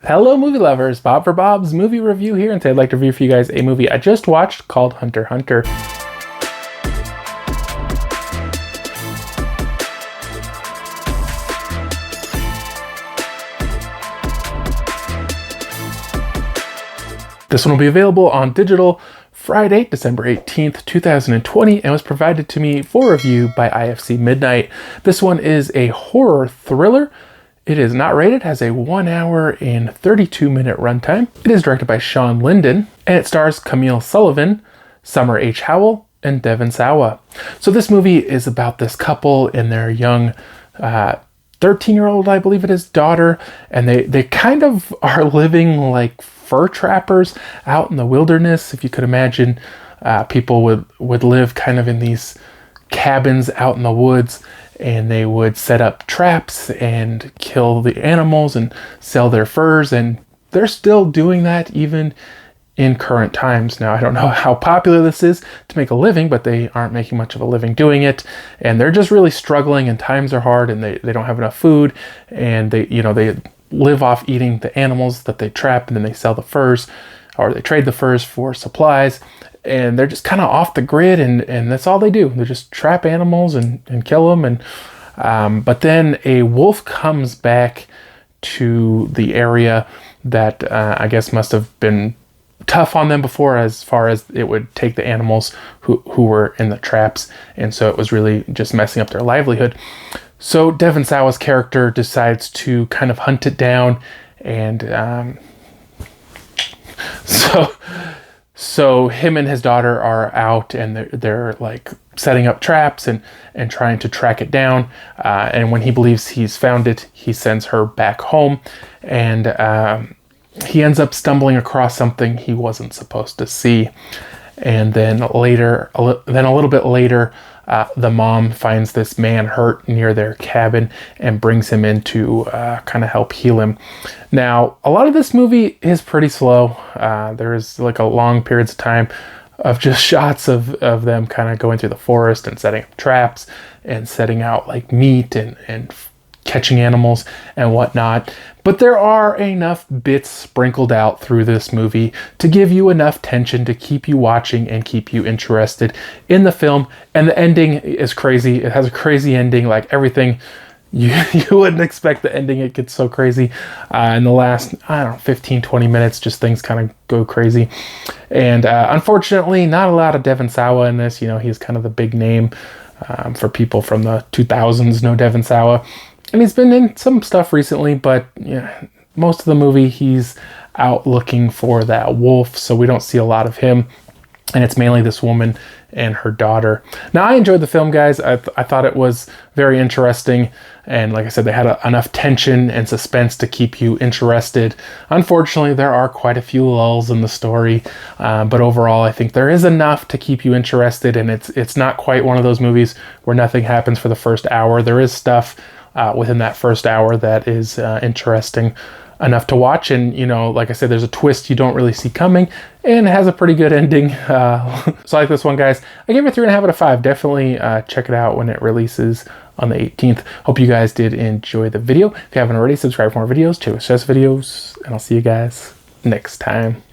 Hello movie lovers, Bob for Bob's movie review here, and today I'd like to review for you guys a movie I just watched called Hunter x Hunter. This one will be available on digital Friday, December 18th, 2020, and was provided to me for review by IFC Midnight. This one is a horror thriller. It is not rated, has a 1 hour and 32-minute runtime. It is directed by Shawn Linden, and it stars Camille Sullivan, Summer H. Howell, and Devon Sawa. So this movie is about this couple and their young 13-year-old, I believe it is, daughter, and they kind of are living like fur trappers out in the wilderness. If you could imagine, people would live kind of in these cabins out in the woods, and they would set up traps and kill the animals and sell their furs, and they're still doing that even in current times. Now, I don't know how popular this is to make a living, but they aren't making much of a living doing it, and they're just really struggling, and times are hard, and they don't have enough food, and they live off eating the animals that they trap, and then they sell the furs, or they trade the furs for supplies, and they're just kind of off the grid, and that's all they do. They just trap animals and kill them, and but then a wolf comes back to the area that I guess must have been tough on them before, as far as it would take the animals who were in the traps, and so it was really just messing up their livelihood. So Devon Sawa's character decides to kind of hunt it down, and so him and his daughter are out, and they're like setting up traps and trying to track it down. And when he believes he's found it, he sends her back home, and he ends up stumbling across something he wasn't supposed to see. And then a little bit later, the mom finds this man hurt near their cabin and brings him in to kind of help heal him. Now, a lot of this movie is pretty slow. There is like a long periods of time of just shots of them kind of going through the forest and setting up traps and setting out like meat and catching animals and whatnot. But there are enough bits sprinkled out through this movie to give you enough tension to keep you watching and keep you interested in the film. And the ending is crazy. It has a crazy ending, like everything you wouldn't expect the ending. It gets so crazy. In the last, 15, 20 minutes, just things kind of go crazy. And unfortunately, not a lot of Devon Sawa in this. He's kind of the big name. For people from the 2000s know Devon Sawa. And he's been in some stuff recently, but most of the movie he's out looking for that wolf, so we don't see a lot of him. And it's mainly this woman and her daughter. Now, I enjoyed the film, guys. I thought it was very interesting. And like I said, they had enough tension and suspense to keep you interested. Unfortunately, there are quite a few lulls in the story. But overall, I think there is enough to keep you interested. And it's not quite one of those movies where nothing happens for the first hour. There is stuff within that first hour that is interesting enough to watch, and like I said, there's a twist you don't really see coming, and it has a prety good ending. So I like this one, guys. I gave it 3.5 out of 5. Definitely check it out when it releases on the 18th. Hope you guys did enjoy the video. If you haven't already, subscribe for more videos, check out videos, and I'll see you guys next time.